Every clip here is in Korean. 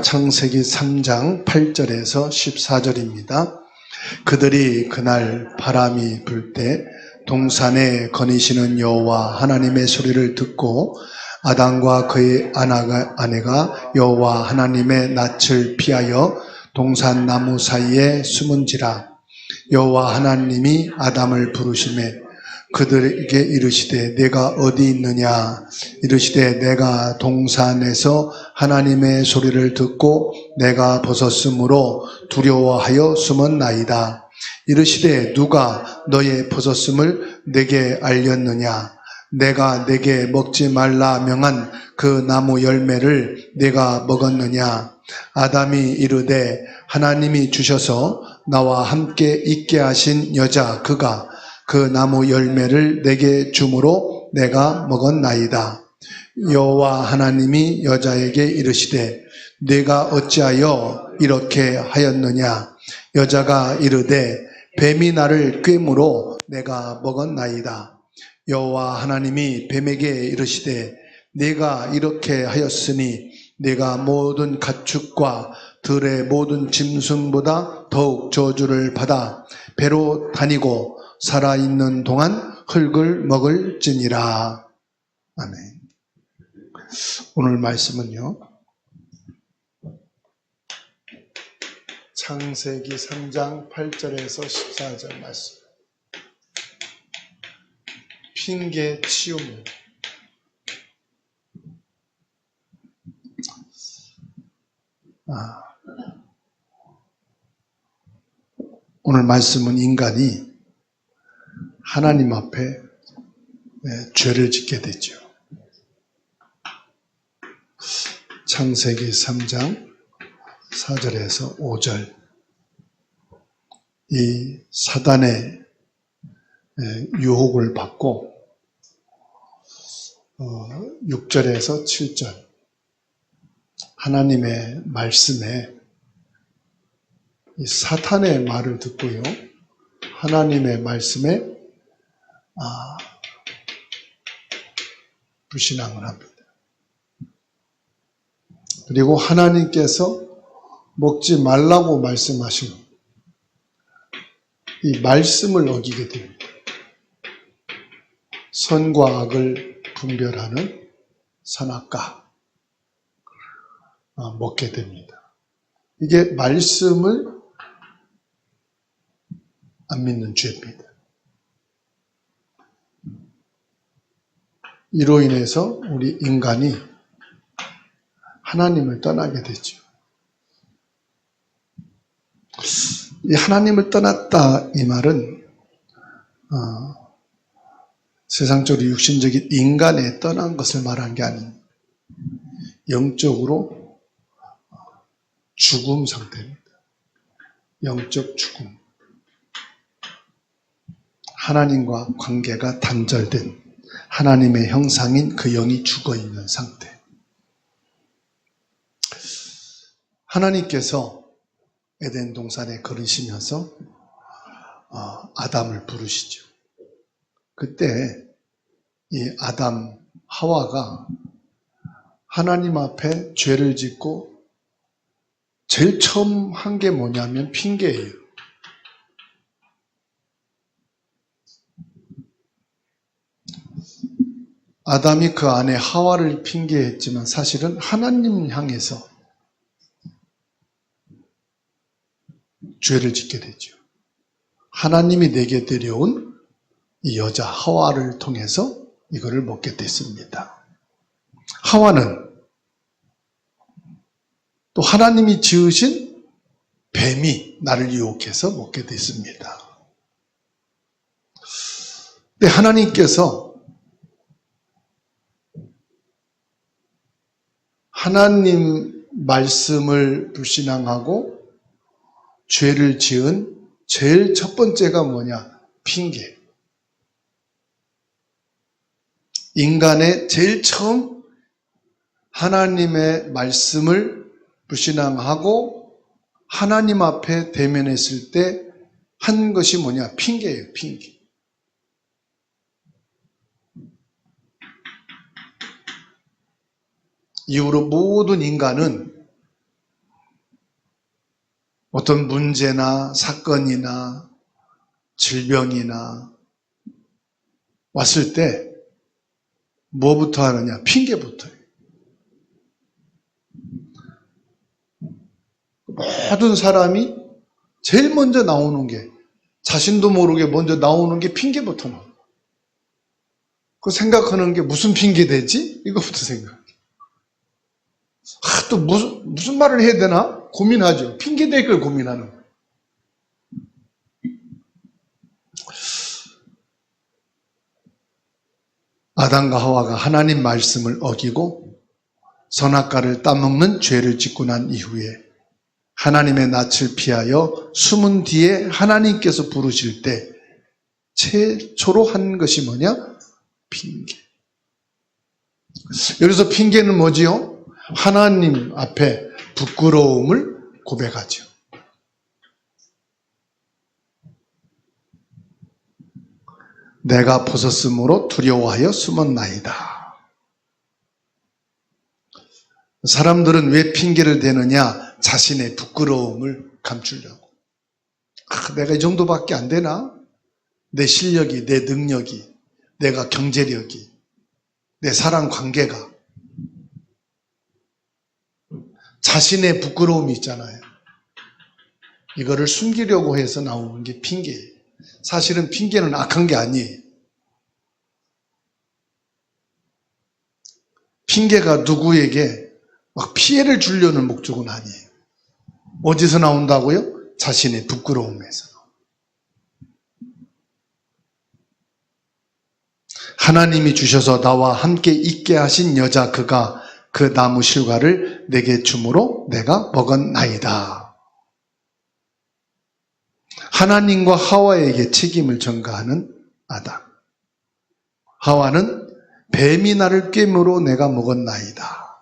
창세기 3장 8절에서 14절입니다. 그들이 그날 바람이 불 때 동산에 거니시는 여호와 하나님의 소리를 듣고 아담과 그의 아내가 여호와 하나님의 낯을 피하여 동산 나무 사이에 숨은지라. 여호와 하나님이 아담을 부르시매 그들에게 이르시되 내가 어디 있느냐. 이르시되 내가 동산에서 하나님의 소리를 듣고 내가 벗었으므로 두려워하여 숨었나이다. 이르시되 누가 너의 벗었음을 내게 알렸느냐. 내가 내게 먹지 말라 명한 그 나무 열매를 내가 먹었느냐. 아담이 이르되 하나님이 주셔서 나와 함께 있게 하신 여자 그가 그 나무 열매를 내게 주므로 내가 먹었나이다. 여호와 하나님이 여자에게 이르시되 네가 어찌하여 이렇게 하였느냐. 여자가 이르되 뱀이 나를 꿰므로 내가 먹었나이다. 여호와 하나님이 뱀에게 이르시되 네가 이렇게 하였으니 네가 모든 가축과 들의 모든 짐승보다 더욱 저주를 받아 배로 다니고 살아있는 동안 흙을 먹을지니라. 아멘. 오늘 말씀은요, 창세기 3장 8절에서 14절 말씀. 핑계 치유입니다. 오늘 말씀은 인간이 하나님 앞에 죄를 짓게 되죠. 창세기 3장 4절에서 5절. 이 사단의 유혹을 받고 6절에서 7절. 하나님의 말씀에 이 사탄의 말을 듣고요, 하나님의 말씀에 불신앙을 합니다. 그리고 하나님께서 먹지 말라고 말씀하신 이 말씀을 어기게 됩니다. 선과 악을 분별하는 선악과 먹게 됩니다. 이게 말씀을 안 믿는 죄입니다. 이로 인해서 우리 인간이 하나님을 떠나게 되죠. 이 하나님을 떠났다 이 말은 세상적으로 육신적인 인간에 떠난 것을 말한 게 아닙니다. 영적으로 죽음 상태입니다. 영적 죽음. 하나님과 관계가 단절된 하나님의 형상인 그 영이 죽어있는 상태. 하나님께서 에덴 동산에 걸으시면서 아담을 부르시죠. 그때 이 아담 하와가 하나님 앞에 죄를 짓고 제일 처음 한 게 뭐냐면 핑계예요. 아담이 그 안에 하와를 핑계했지만 사실은 하나님 향해서 죄를 짓게 되죠. 하나님이 내게 데려온 이 여자 하와를 통해서 이거를 먹게 됐습니다. 하와는 또 하나님이 지으신 뱀이 나를 유혹해서 먹게 됐습니다. 근데 하나님께서 하나님 말씀을 불신앙하고 죄를 지은 제일 첫 번째가 뭐냐? 핑계. 인간의 제일 처음 하나님의 말씀을 불신앙하고 하나님 앞에 대면했을 때 한 것이 뭐냐? 핑계예요, 핑계. 이후로 모든 인간은 어떤 문제나 사건이나 질병이나 왔을 때 뭐부터 하느냐? 핑계부터 해요. 모든 사람이 제일 먼저 나오는 게, 자신도 모르게 먼저 나오는 게 핑계부터 나와요. 그 생각하는 게 무슨 핑계 되지? 이거부터 생각해. 또 무슨 말을 해야 되나? 고민하죠. 핑계 댈 걸 고민하는 거예요. 아담과 하와가 하나님 말씀을 어기고 선악과를 따먹는 죄를 짓고 난 이후에 하나님의 낯을 피하여 숨은 뒤에 하나님께서 부르실 때 최초로 한 것이 뭐냐? 핑계. 여기서 핑계는 뭐지요? 하나님 앞에 부끄러움을 고백하죠. 내가 벗었으므로 두려워하여 숨었나이다. 사람들은 왜 핑계를 대느냐? 자신의 부끄러움을 감추려고. 내가 이 정도밖에 안 되나? 내 실력이, 내 능력이, 내가 경제력이, 내 사랑 관계가. 자신의 부끄러움이 있잖아요. 이거를 숨기려고 해서 나오는 게 핑계예요. 사실은 핑계는 악한 게 아니에요. 핑계가 누구에게 막 피해를 주려는 목적은 아니에요. 어디서 나온다고요? 자신의 부끄러움에서. 하나님이 주셔서 나와 함께 있게 하신 여자 그가 그 나무 실과를 내게 주므로 내가 먹었나이다. 하나님과 하와에게 책임을 전가하는 아담. 하와는 뱀이 나를 꿰므로 내가 먹었나이다.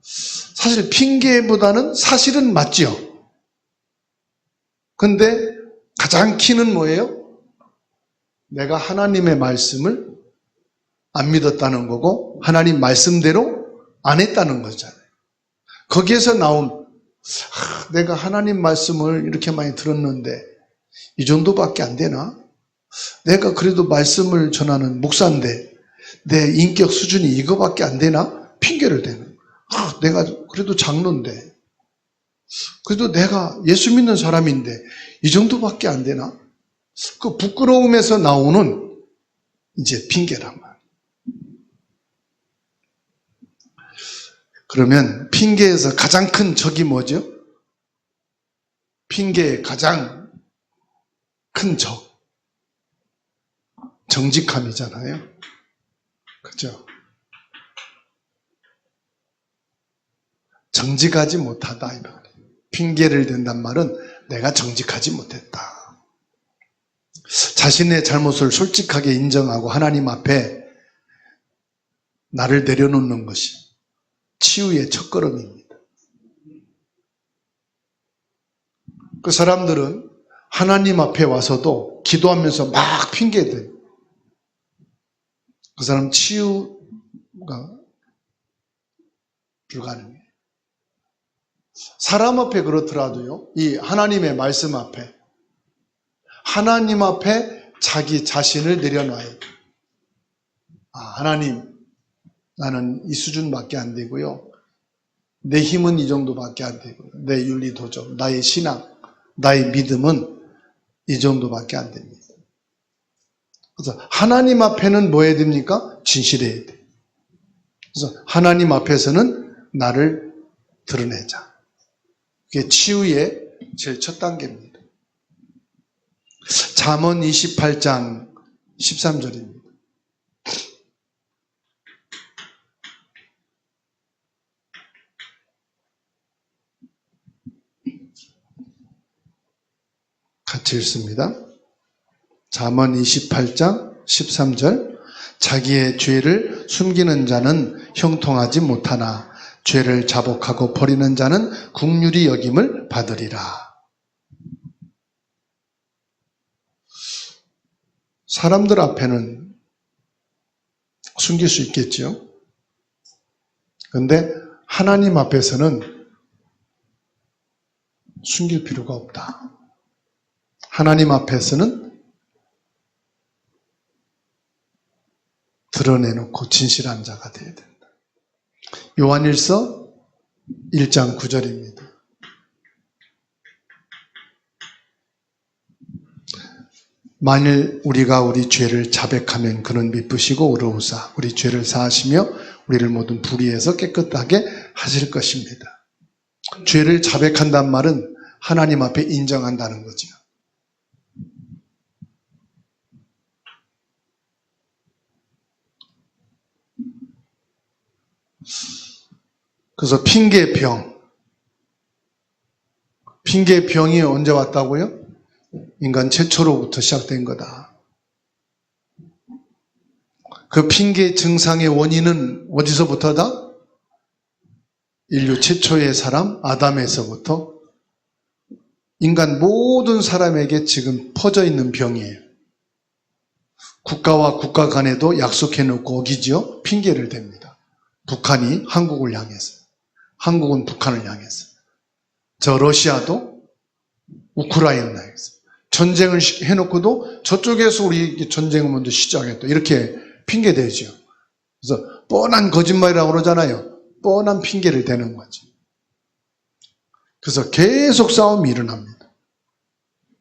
사실 핑계보다는 사실은 맞죠. 근데 가장 키는 뭐예요? 내가 하나님의 말씀을 안 믿었다는 거고 하나님 말씀대로 안 했다는 거잖아요. 거기에서 나온 내가 하나님 말씀을 이렇게 많이 들었는데 이 정도밖에 안 되나? 내가 그래도 말씀을 전하는 목사인데 내 인격 수준이 이거밖에 안 되나? 핑계를 대는 거야. 내가 그래도 장로인데 그래도 내가 예수 믿는 사람인데 이 정도밖에 안 되나? 그 부끄러움에서 나오는 이제 핑계란 말이야. 그러면 핑계에서 가장 큰 적이 뭐죠? 핑계의 가장 큰 적. 정직함이잖아요. 그죠? 정직하지 못하다. 이 말이에요. 핑계를 댄단 말은 내가 정직하지 못했다. 자신의 잘못을 솔직하게 인정하고 하나님 앞에 나를 내려놓는 것이 치유의 첫걸음입니다. 그 사람들은 하나님 앞에 와서도 기도하면서 막 핑계대요. 그 사람 치유가 불가능해요. 사람 앞에 그렇더라도요, 이 하나님의 말씀 앞에, 하나님 앞에 자기 자신을 내려놔야 돼요. 하나님, 나는 이 수준밖에 안 되고요. 내 힘은 이 정도밖에 안 되고요. 내 윤리 도적, 나의 신앙, 나의 믿음은 이 정도밖에 안 됩니다. 그래서 하나님 앞에는 뭐 해야 됩니까? 진실해야 돼요. 그래서 하나님 앞에서는 나를 드러내자. 그게 치유의 제일 첫 단계입니다. 잠언 28장 13절입니다. 같이 읽습니다. 잠언 28장 13절. 자기의 죄를 숨기는 자는 형통하지 못하나 죄를 자복하고 버리는 자는 긍휼히 여김을 받으리라. 사람들 앞에는 숨길 수 있겠죠. 그런데 하나님 앞에서는 숨길 필요가 없다. 하나님 앞에서는 드러내놓고 진실한 자가 되어야 된다. 요한일서 1장 9절입니다. 만일 우리가 우리 죄를 자백하면 그는 미쁘시고 의로우사 우리 죄를 사하시며 우리를 모든 불의에서 깨끗하게 하실 것입니다. 죄를 자백한다는 말은 하나님 앞에 인정한다는 거죠. 그래서 핑계병이 언제 왔다고요? 인간 최초로부터 시작된 거다. 그 핑계 증상의 원인은 어디서부터다? 인류 최초의 사람 아담에서부터 인간 모든 사람에게 지금 퍼져 있는 병이에요. 국가와 국가 간에도 약속해놓고 어기죠. 핑계를 댑니다. 북한이 한국을 향해서, 한국은 북한을 향해서, 저 러시아도 우크라이나를 향해서 전쟁을 해놓고도 저쪽에서 우리 전쟁을 먼저 시작했다. 이렇게 핑계대죠. 그래서 뻔한 거짓말이라고 그러잖아요. 뻔한 핑계를 대는 거지. 그래서 계속 싸움이 일어납니다.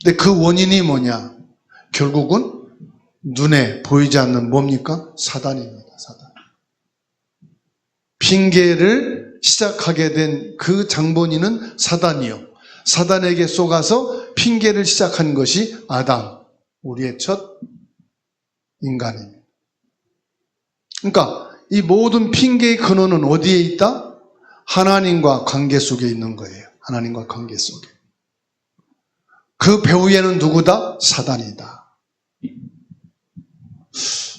근데 그 원인이 뭐냐? 결국은 눈에 보이지 않는 뭡니까? 사단입니다. 사단. 핑계를 시작하게 된 그 장본인은 사단이요. 사단에게 속아서 핑계를 시작한 것이 아담, 우리의 첫 인간입니다. 그러니까 이 모든 핑계의 근원은 어디에 있다? 하나님과 관계 속에 있는 거예요. 하나님과 관계 속에. 그 배후에는 누구다? 사단이다.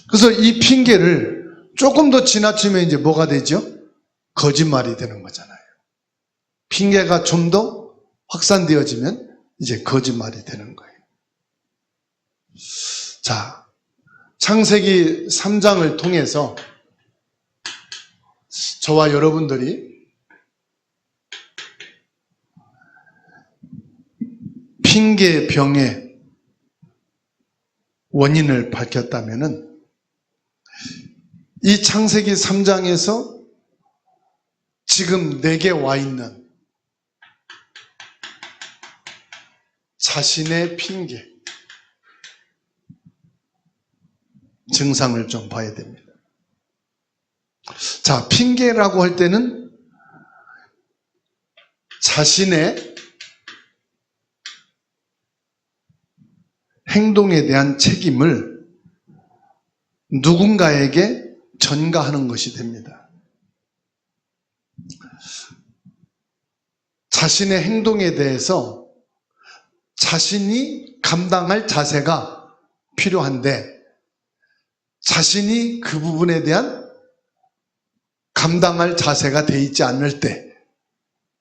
그래서 이 핑계를 조금 더 지나치면 이제 뭐가 되죠? 거짓말이 되는 거잖아요. 핑계가 좀 더 확산되어지면 이제 거짓말이 되는 거예요. 자, 창세기 3장을 통해서 저와 여러분들이 핑계병의 원인을 밝혔다면은 이 창세기 3장에서 지금 내게 와 있는 자신의 핑계 증상을 좀 봐야 됩니다. 자, 핑계라고 할 때는 자신의 행동에 대한 책임을 누군가에게 전가하는 것이 됩니다. 자신의 행동에 대해서 자신이 감당할 자세가 필요한데 자신이 그 부분에 대한 감당할 자세가 돼 있지 않을 때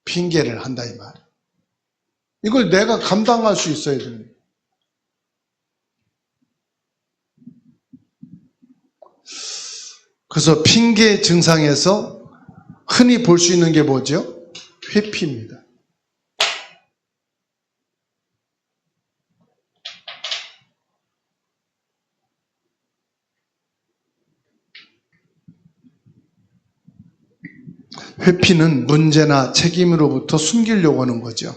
핑계를 한다 이 말이에요. 이걸 내가 감당할 수 있어야 됩니다. 그래서 핑계 증상에서 흔히 볼 수 있는 게 뭐죠? 회피입니다. 회피는 문제나 책임으로부터 숨기려고 하는 거죠.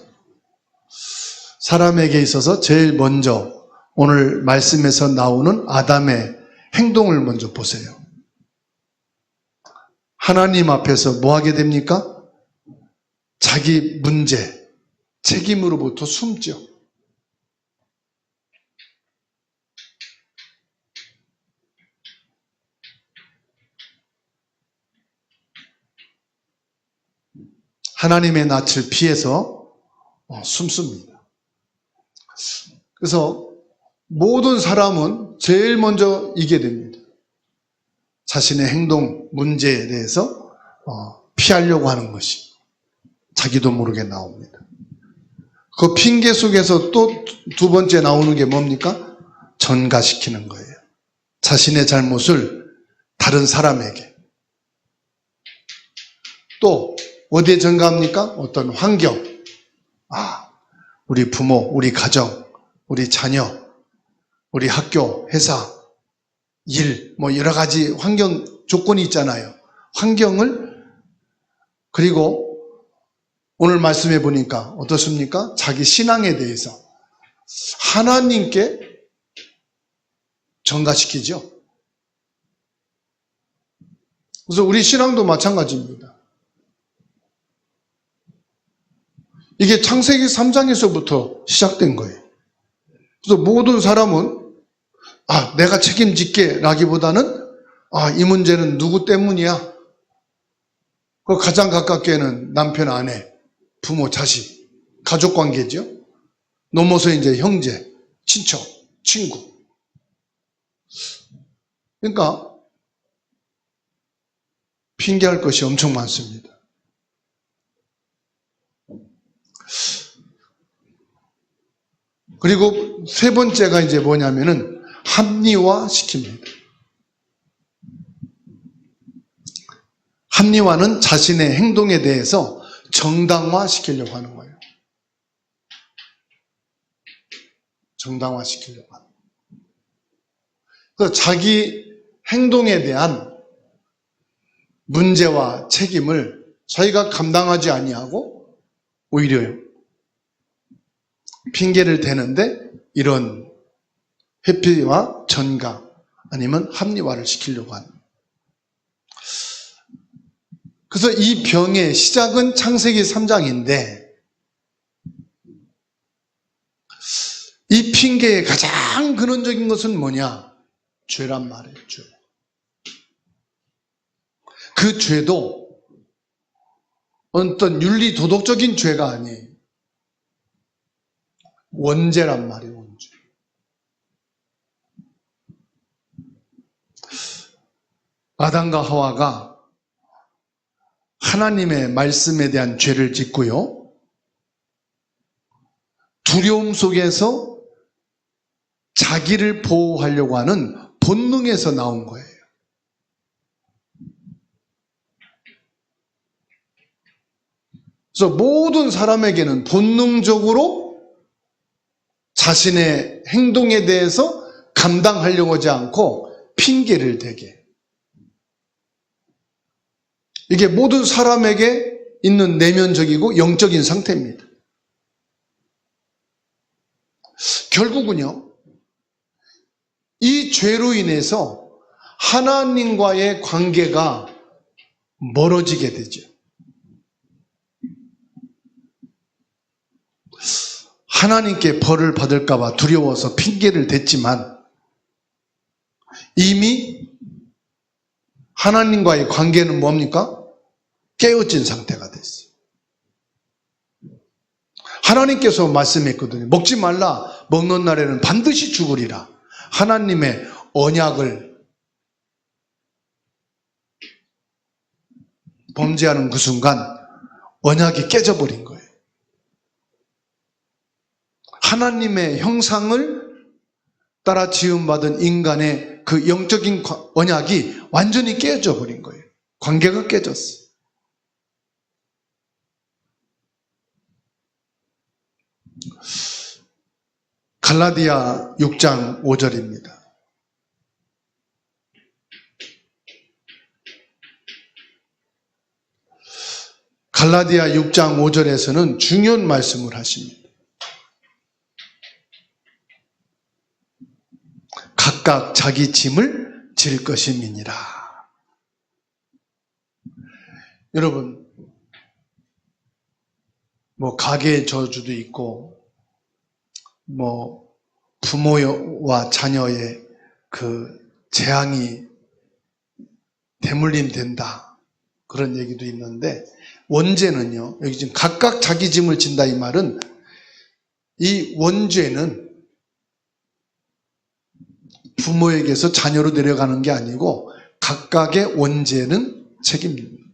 사람에게 있어서 제일 먼저 오늘 말씀에서 나오는 아담의 행동을 먼저 보세요. 하나님 앞에서 뭐 하게 됩니까? 자기 문제, 책임으로부터 숨죠. 하나님의 낯을 피해서 숨습니다. 그래서 모든 사람은 제일 먼저 이게 됩니다. 자신의 행동, 문제에 대해서 피하려고 하는 것이 자기도 모르게 나옵니다. 그 핑계 속에서 또 두 번째 나오는 게 뭡니까? 전가시키는 거예요. 자신의 잘못을 다른 사람에게. 또 어디에 전가합니까? 어떤 환경. 우리 부모, 우리 가정, 우리 자녀, 우리 학교, 회사, 일, 여러 가지 환경 조건이 있잖아요. 환경을, 그리고 오늘 말씀해 보니까 어떻습니까? 자기 신앙에 대해서 하나님께 전가시키죠. 그래서 우리 신앙도 마찬가지입니다. 이게 창세기 3장에서부터 시작된 거예요. 그래서 모든 사람은 내가 책임질게 라기보다는 이 문제는 누구 때문이야? 그 가장 가깝게는 남편, 아내, 부모, 자식, 가족 관계죠. 넘어서 이제 형제, 친척, 친구. 그러니까 핑계할 것이 엄청 많습니다. 그리고 세 번째가 이제 뭐냐면은 합리화 시킵니다. 합리화는 자신의 행동에 대해서 정당화 시키려고 하는 거예요. 정당화 시키려고 하는 거예요. 그래서 자기 행동에 대한 문제와 책임을 자기가 감당하지 아니하고 오히려 핑계를 대는데 이런 회피와 전가 아니면 합리화를 시키려고 하는. 그래서 이 병의 시작은 창세기 3장인데 이 핑계의 가장 근원적인 것은 뭐냐? 죄란 말이에요. 죄. 그 죄도 어떤 윤리 도덕적인 죄가 아니에요. 원죄란 말이에요. 원죄. 아담과 하와가 하나님의 말씀에 대한 죄를 짓고요. 두려움 속에서 자기를 보호하려고 하는 본능에서 나온 거예요. 그래서 모든 사람에게는 본능적으로 자신의 행동에 대해서 감당하려고 하지 않고 핑계를 대게. 이게 모든 사람에게 있는 내면적이고 영적인 상태입니다. 결국은요, 이 죄로 인해서 하나님과의 관계가 멀어지게 되죠. 하나님께 벌을 받을까 봐 두려워서 핑계를 댔지만 이미 하나님과의 관계는 뭡니까? 깨어진 상태가 됐어요. 하나님께서 말씀했거든요. 먹지 말라. 먹는 날에는 반드시 죽으리라. 하나님의 언약을 범죄하는 그 순간 언약이 깨져버린 거예요. 하나님의 형상을 따라 지음받은 인간의 그 영적인 언약이 완전히 깨져 버린 거예요. 관계가 깨졌어요. 갈라디아 6장 5절입니다. 갈라디아 6장 5절에서는 중요한 말씀을 하십니다. 각각 자기 짐을 질 것임이니라. 여러분, 가계의 저주도 있고, 부모와 자녀의 그 재앙이 대물림 된다. 그런 얘기도 있는데, 원죄는요, 여기 지금 각각 자기 짐을 진다 이 말은, 이 원죄는 부모에게서 자녀로 내려가는 게 아니고 각각의 원죄는 책임입니다.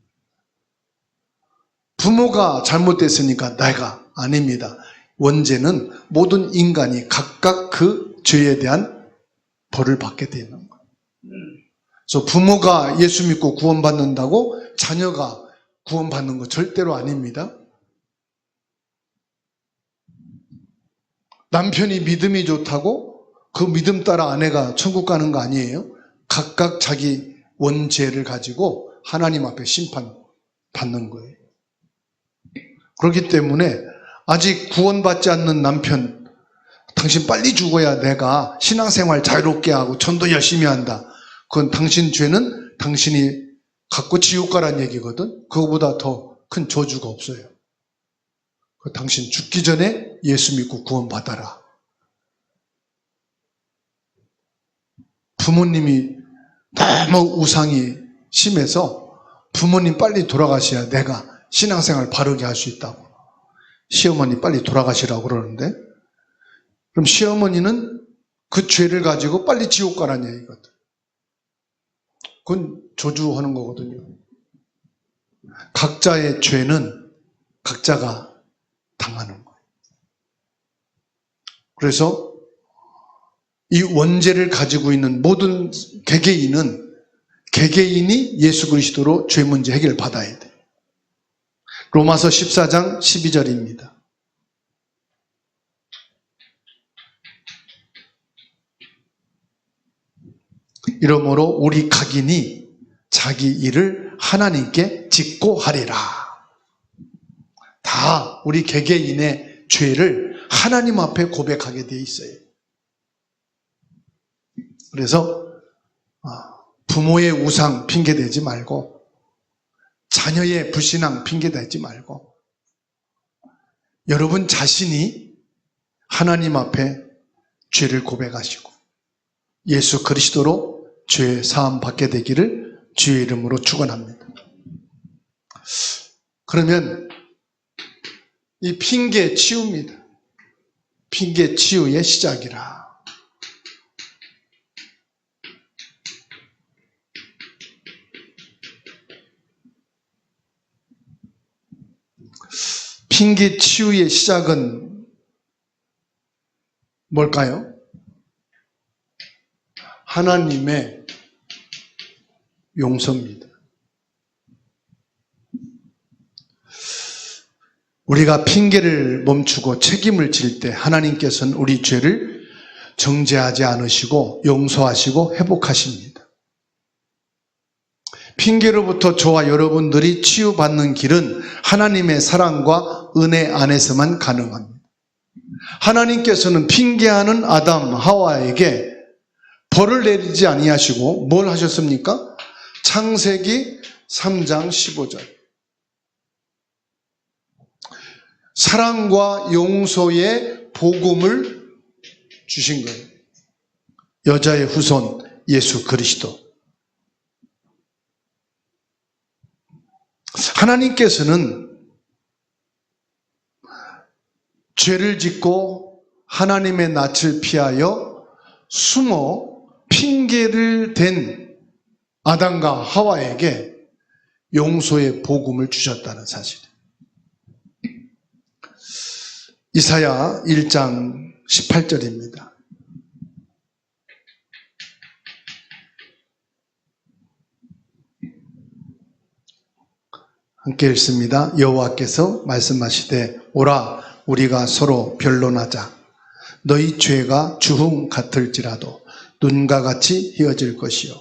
부모가 잘못됐으니까 내가 아닙니다. 원죄는 모든 인간이 각각 그 죄에 대한 벌을 받게 되는 거예요. 그래서 부모가 예수 믿고 구원받는다고 자녀가 구원받는 거 절대로 아닙니다. 남편이 믿음이 좋다고 그 믿음 따라 아내가 천국 가는 거 아니에요? 각각 자기 원죄를 가지고 하나님 앞에 심판받는 거예요. 그렇기 때문에 아직 구원받지 않는 남편, 당신 빨리 죽어야 내가 신앙생활 자유롭게 하고 전도 열심히 한다. 그건 당신 죄는 당신이 갖고 지옥 가란 얘기거든. 그거보다 더 큰 저주가 없어요. 당신 죽기 전에 예수 믿고 구원받아라. 부모님이 너무 우상이 심해서 부모님 빨리 돌아가셔야 내가 신앙생활 바르게 할 수 있다고. 시어머니 빨리 돌아가시라고 그러는데, 그럼 시어머니는 그 죄를 가지고 빨리 지옥 가란 얘기거든. 그건 저주하는 거거든요. 각자의 죄는 각자가 당하는 거예요. 그래서 이 원죄를 가지고 있는 모든 개개인은 개개인이 예수 그리스도로 죄 문제 해결 받아야 돼요. 로마서 14장 12절입니다. 이러므로 우리 각인이 자기 일을 하나님께 짓고 하리라. 다 우리 개개인의 죄를 하나님 앞에 고백하게 돼 있어요. 그래서 부모의 우상 핑계대지 말고, 자녀의 불신앙 핑계대지 말고, 여러분 자신이 하나님 앞에 죄를 고백하시고 예수 그리스도로 죄 사함 받게 되기를 주의 이름으로 축원합니다. 그러면 이 핑계 치유입니다. 핑계 치유의 시작이라. 핑계 치유의 시작은 뭘까요? 하나님의 용서입니다. 우리가 핑계를 멈추고 책임을 질 때 하나님께서는 우리 죄를 정죄하지 않으시고 용서하시고 회복하십니다. 핑계로부터 저와 여러분들이 치유받는 길은 하나님의 사랑과 은혜 안에서만 가능합니다. 하나님께서는 핑계하는 아담, 하와에게 벌을 내리지 아니하시고 뭘 하셨습니까? 창세기 3장 15절. 사랑과 용서의 복음을 주신 거예요. 여자의 후손 예수 그리스도. 하나님께서는 죄를 짓고 하나님의 낯을 피하여 숨어 핑계를 댄 아담과 하와에게 용서의 복음을 주셨다는 사실이에요. 이사야 1장 18절입니다. 함께 읽습니다. 여호와께서 말씀하시되 오라 우리가 서로 변론하자. 너희 죄가 주홍 같을지라도 눈과 같이 희어질 것이요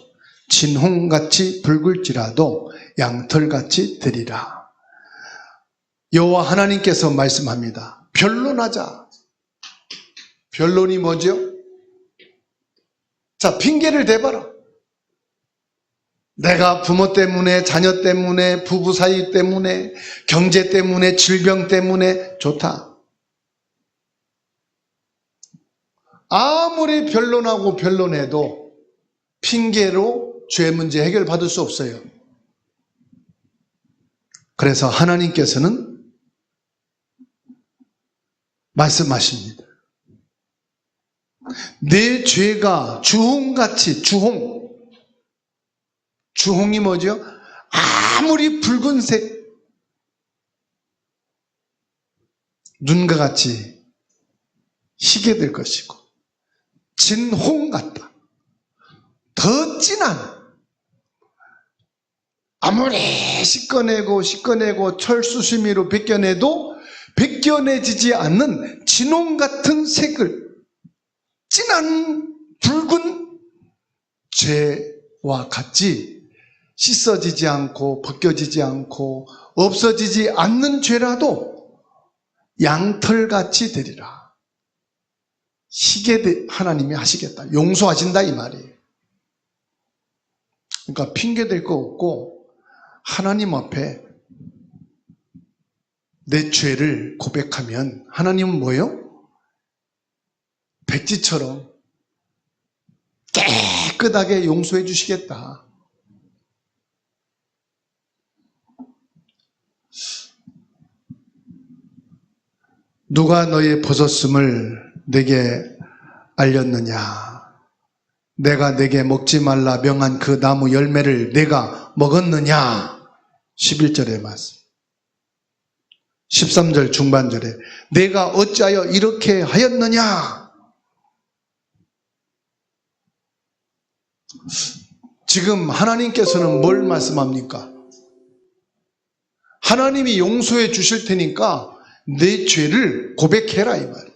진홍같이 붉을지라도 양털같이 되리라. 여호와 하나님께서 말씀합니다. 변론하자. 변론이 뭐죠? 자, 핑계를 대봐라. 내가 부모 때문에, 자녀 때문에, 부부 사이 때문에, 경제 때문에, 질병 때문에 좋다. 아무리 변론하고 변론해도 핑계로 죄 문제 해결받을 수 없어요. 그래서 하나님께서는 말씀하십니다. 내 죄가 주홍같이, 주홍이 뭐죠? 아무리 붉은색 눈과 같이 희게 될 것이고 진홍 같다. 더 진한, 아무리 씻어내고 철수시미로 벗겨내도 벗겨내지지 않는 진홍 같은 색을, 진한 붉은 죄와 같이 씻어지지 않고 벗겨지지 않고 없어지지 않는 죄라도 양털같이 되리라. 희게 하나님이 하시겠다. 용서하신다 이 말이에요. 그러니까 핑계댈 거 없고 하나님 앞에 내 죄를 고백하면 하나님은 뭐예요? 백지처럼 깨끗하게 용서해 주시겠다. 누가 너의 벗었음을 내게 알렸느냐? 내가 내게 먹지 말라 명한 그 나무 열매를 내가 먹었느냐? 11절의 말씀. 13절 중반절에 내가 어찌하여 이렇게 하였느냐? 지금 하나님께서는 뭘 말씀합니까? 하나님이 용서해 주실 테니까 내 죄를 고백해라 이 말이에요.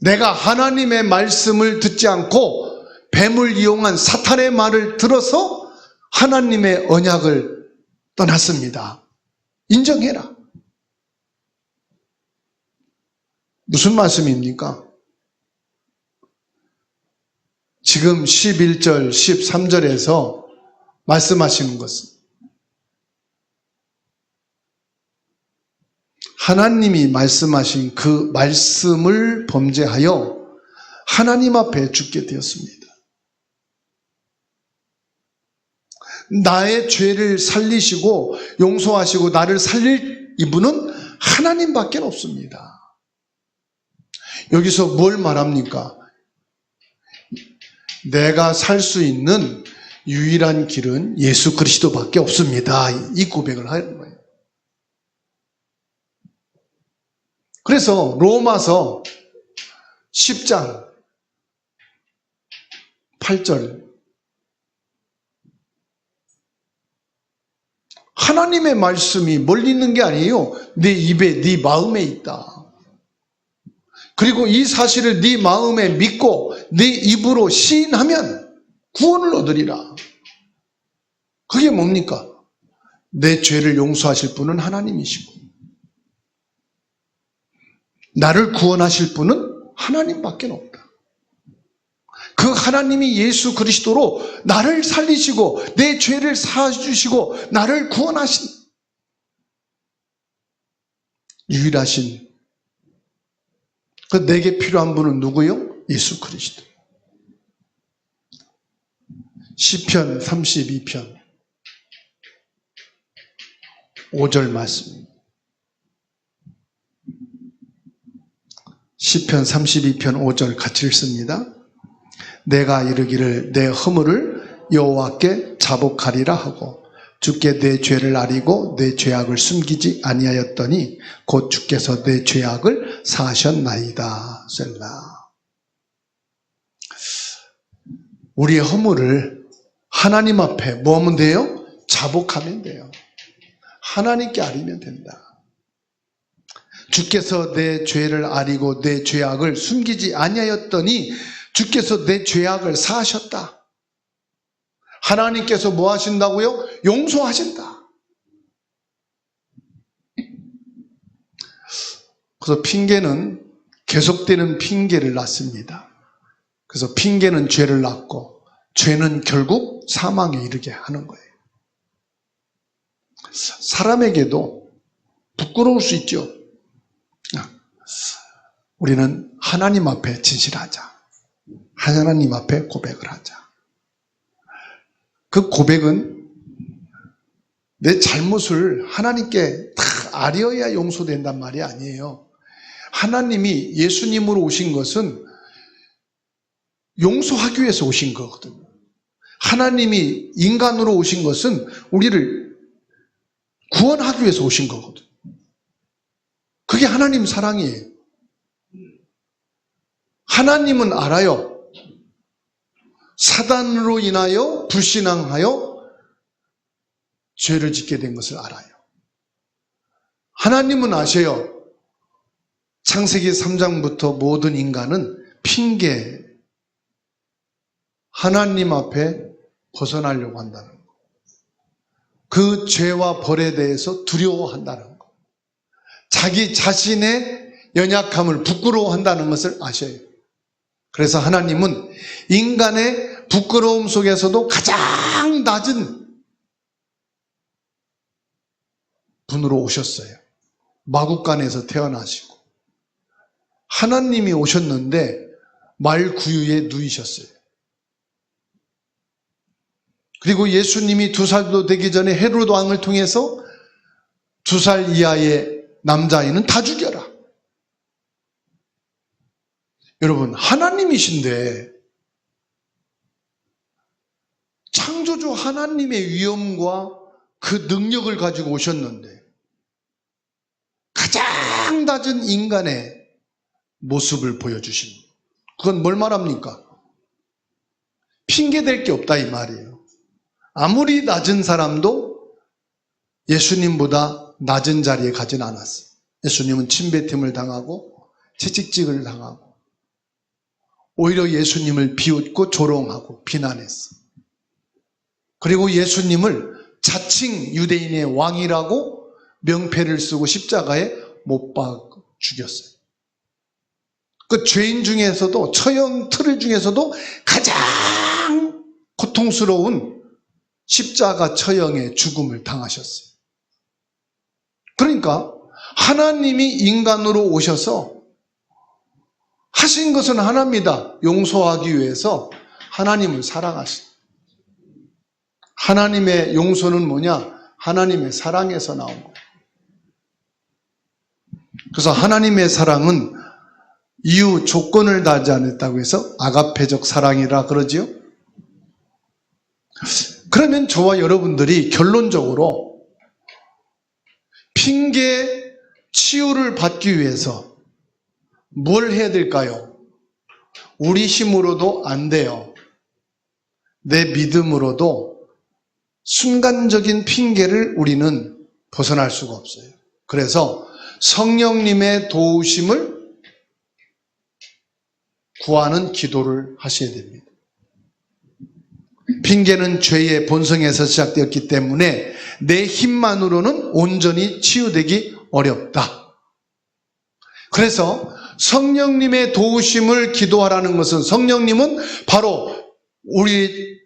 내가 하나님의 말씀을 듣지 않고 뱀을 이용한 사탄의 말을 들어서 하나님의 언약을 떠났습니다. 인정해라. 무슨 말씀입니까? 지금 11절, 13절에서 말씀하시는 것은 하나님이 말씀하신 그 말씀을 범죄하여 하나님 앞에 죽게 되었습니다. 나의 죄를 살리시고 용서하시고 나를 살릴 이분은 하나님밖에 없습니다. 여기서 뭘 말합니까? 내가 살 수 있는 유일한 길은 예수 그리스도밖에 없습니다. 이 고백을 하는 거예요. 그래서 로마서 10장 8절 하나님의 말씀이 멀리 있는 게 아니에요. 네 입에, 네 마음에 있다. 그리고 이 사실을 네 마음에 믿고 네 입으로 시인하면 구원을 얻으리라. 그게 뭡니까? 내 죄를 용서하실 분은 하나님이시고 나를 구원하실 분은 하나님밖에 없다. 그 하나님이 예수 그리스도로 나를 살리시고 내 죄를 사주시고 나를 구원하신 유일하신 그 내게 필요한 분은 누구요? 예수 그리스도. 시편 32편 5절 말씀. 시편 32편 5절 같이 읽습니다. 내가 이르기를 내 허물을 여호와께 자복하리라 하고 주께 내 죄를 아리고 내 죄악을 숨기지 아니하였더니 곧 주께서 내 죄악을 사하셨나이다. 셀라. 우리의 허물을 하나님 앞에 뭐 하면 돼요? 자복하면 돼요. 하나님께 아리면 된다. 주께서 내 죄를 아리고 내 죄악을 숨기지 아니하였더니 주께서 내 죄악을 사하셨다. 하나님께서 뭐 하신다고요? 용서하신다. 그래서 핑계는 계속되는 핑계를 낳습니다. 그래서 핑계는 죄를 낳고 죄는 결국 사망에 이르게 하는 거예요. 사람에게도 부끄러울 수 있죠. 우리는 하나님 앞에 진실하자. 하나님 앞에 고백을 하자. 그 고백은 내 잘못을 하나님께 다 아뢰어야 용서된단 말이 아니에요. 하나님이 예수님으로 오신 것은 용서하기 위해서 오신 거거든요. 하나님이 인간으로 오신 것은 우리를 구원하기 위해서 오신 거거든요. 그게 하나님 사랑이에요. 하나님은 알아요. 사단으로 인하여 불신앙하여 죄를 짓게 된 것을 알아요. 하나님은 아셔요. 창세기 3장부터 모든 인간은 핑계, 하나님 앞에 벗어나려고 한다는 거. 그 죄와 벌에 대해서 두려워한다는 거. 자기 자신의 연약함을 부끄러워한다는 것을 아셔요. 그래서 하나님은 인간의 부끄러움 속에서도 가장 낮은 분으로 오셨어요. 마구간에서 태어나시고 하나님이 오셨는데 말 구유에 누이셨어요. 그리고 예수님이 2살도 되기 전에 헤로드 왕을 통해서 2살 이하의 남자아이는 다 죽여라. 여러분, 하나님이신데 창조주 하나님의 위엄과 그 능력을 가지고 오셨는데 가장 낮은 인간의 모습을 보여주신, 그건 뭘 말합니까? 핑계댈 게 없다 이 말이에요. 아무리 낮은 사람도 예수님보다 낮은 자리에 가진 않았어요. 예수님은 침뱉음을 당하고 채찍질을 당하고 오히려 예수님을 비웃고 조롱하고 비난했어. 그리고 예수님을 자칭 유대인의 왕이라고 명패를 쓰고 십자가에 못 박아 죽였어요. 그 죄인 중에서도, 처형 틀을 중에서도 가장 고통스러운 십자가 처형의 죽음을 당하셨어요. 그러니까 하나님이 인간으로 오셔서 하신 것은 하나입니다. 용서하기 위해서 하나님을 사랑하신. 하나님의 용서는 뭐냐? 하나님의 사랑에서 나온 거예요. 그래서 하나님의 사랑은 이유 조건을 다하지 않았다고 해서 아가페적 사랑이라 그러지요. 그러면 저와 여러분들이 결론적으로 핑계 치유를 받기 위해서 뭘 해야 될까요? 우리 힘으로도 안 돼요. 내 믿음으로도 순간적인 핑계를 우리는 벗어날 수가 없어요. 그래서 성령님의 도우심을 구하는 기도를 하셔야 됩니다. 핑계는 죄의 본성에서 시작되었기 때문에 내 힘만으로는 온전히 치유되기 어렵다. 그래서 성령님의 도우심을 기도하라는 것은, 성령님은 바로 우리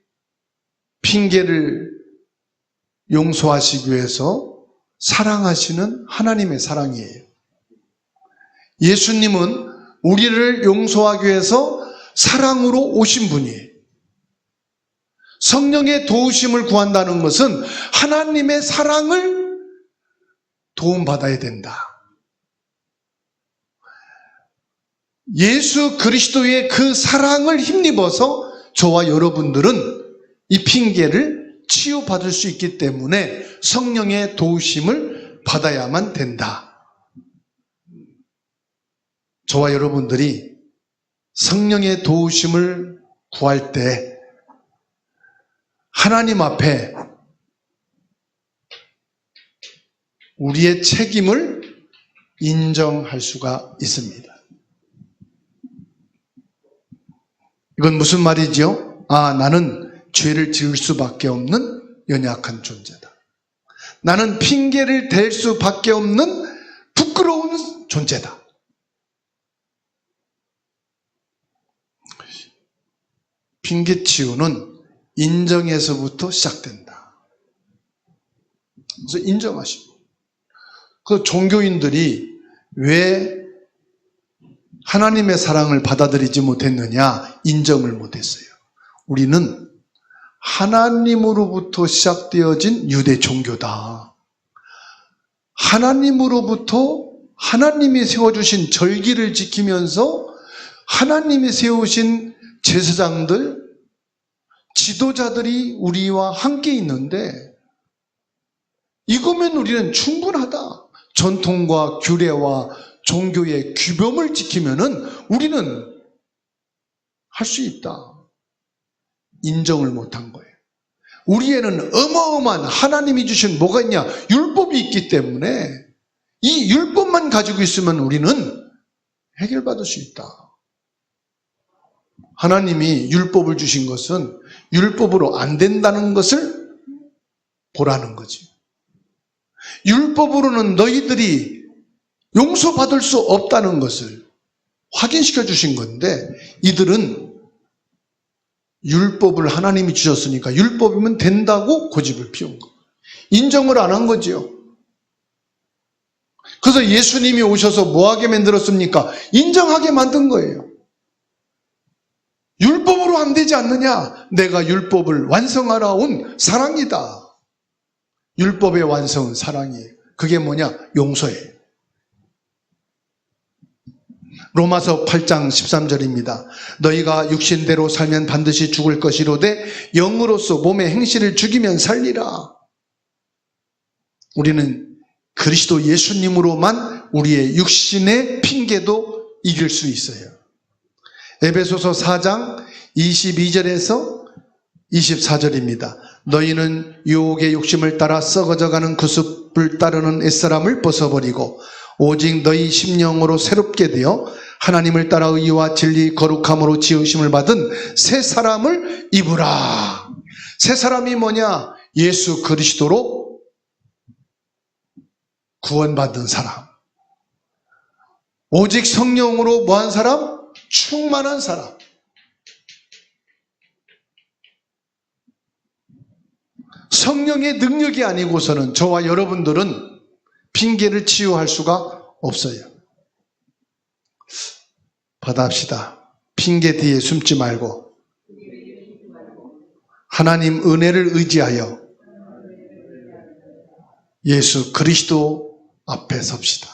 핑계를 용서하시기 위해서 사랑하시는 하나님의 사랑이에요. 예수님은 우리를 용서하기 위해서 사랑으로 오신 분이에요. 성령의 도우심을 구한다는 것은 하나님의 사랑을 도움받아야 된다. 예수 그리스도의 그 사랑을 힘입어서 저와 여러분들은 이 핑계를 치유받을 수 있기 때문에 성령의 도우심을 받아야만 된다. 저와 여러분들이 성령의 도우심을 구할 때 하나님 앞에 우리의 책임을 인정할 수가 있습니다. 이건 무슨 말이죠? 나는 죄를 지을 수밖에 없는 연약한 존재다. 나는 핑계를 댈 수밖에 없는 부끄러운 존재다. 핑계 치유는 인정에서부터 시작된다. 그래서 인정하시고, 그 종교인들이 왜 하나님의 사랑을 받아들이지 못했느냐? 인정을 못했어요. 우리는 하나님으로부터 시작되어진 유대 종교다. 하나님으로부터 하나님이 세워주신 절기를 지키면서 하나님이 세우신 제사장들, 지도자들이 우리와 함께 있는데 이거면 우리는 충분하다. 전통과 규례와 종교의 규범을 지키면은 우리는 할 수 있다. 인정을 못한 거예요. 우리에는 어마어마한 하나님이 주신 뭐가 있냐? 율법이 있기 때문에 이 율법만 가지고 있으면 우리는 해결받을 수 있다. 하나님이 율법을 주신 것은 율법으로 안 된다는 것을 보라는 거지. 율법으로는 너희들이 용서받을 수 없다는 것을 확인시켜 주신 건데, 이들은 율법을 하나님이 주셨으니까 율법이면 된다고 고집을 피운 거. 인정을 안 한 거지요. 그래서 예수님이 오셔서 뭐하게 만들었습니까? 인정하게 만든 거예요. 율법으로 안 되지 않느냐? 내가 율법을 완성하러 온 사랑이다. 율법의 완성은 사랑이에요. 그게 뭐냐? 용서예요. 로마서 8장 13절입니다. 너희가 육신대로 살면 반드시 죽을 것이로되 영으로서 몸의 행실을 죽이면 살리라. 우리는 그리스도 예수님으로만 우리의 육신의 핑계도 이길 수 있어요. 에베소서 4장 22절에서 24절입니다. 너희는 유혹의 욕심을 따라 썩어져가는 구습을 따르는 옛사람을 벗어버리고 오직 너희 심령으로 새롭게 되어 하나님을 따라 의와 진리 거룩함으로 지으심을 받은 새 사람을 입으라. 새 사람이 뭐냐? 예수 그리스도로 구원받은 사람. 오직 성령으로 뭐한 사람? 충만한 사람. 성령의 능력이 아니고서는 저와 여러분들은 핑계를 치유할 수가 없어요. 받아합시다. 핑계 뒤에 숨지 말고 하나님 은혜를 의지하여 예수 그리스도 앞에 섭시다.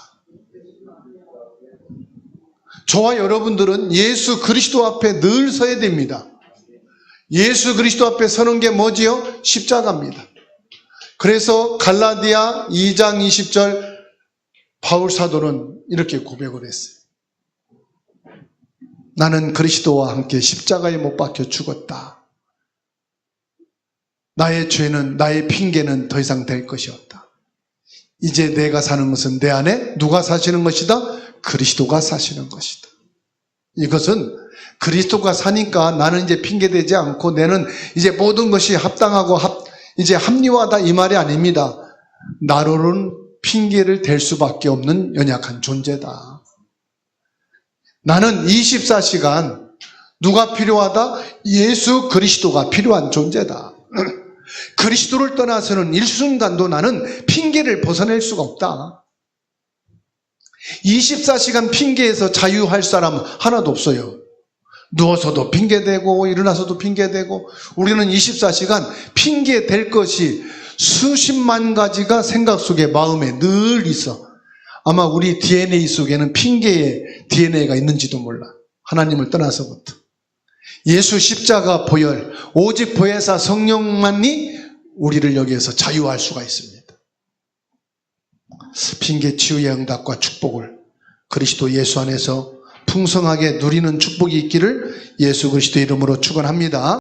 저와 여러분들은 예수 그리스도 앞에 늘 서야 됩니다. 예수 그리스도 앞에 서는 게 뭐지요? 십자가입니다. 그래서 갈라디아 2장 20절 바울 사도는 이렇게 고백을 했어요. 나는 그리스도와 함께 십자가에 못 박혀 죽었다. 나의 죄는, 나의 핑계는 더 이상 될 것이 없다. 이제 내가 사는 것은 내 안에 누가 사시는 것이다? 그리스도가 사시는 것이다. 이것은 그리스도가 사니까 나는 이제 핑계대지 않고 나는 이제 모든 것이 합당하고 이제 합리화다 이 말이 아닙니다. 나로는 핑계를 댈 수밖에 없는 연약한 존재다. 나는 24시간 누가 필요하다? 예수 그리스도가 필요한 존재다. 그리스도를 떠나서는 일순간도 나는 핑계를 벗어낼 수가 없다. 24시간 핑계에서 자유할 사람은 하나도 없어요. 누워서도 핑계대고 일어나서도 핑계대고 우리는 24시간 핑계댈 것이 수십만 가지가 생각 속에 마음에 늘 있어. 아마 우리 DNA 속에는 핑계의 DNA가 있는지도 몰라. 하나님을 떠나서부터. 예수 십자가 보혈, 오직 보혜사 성령만이 우리를 여기에서 자유할 수가 있습니다. 핑계 치유의 응답과 축복을 그리스도 예수 안에서 풍성하게 누리는 축복이 있기를 예수 그리스도 이름으로 축원합니다.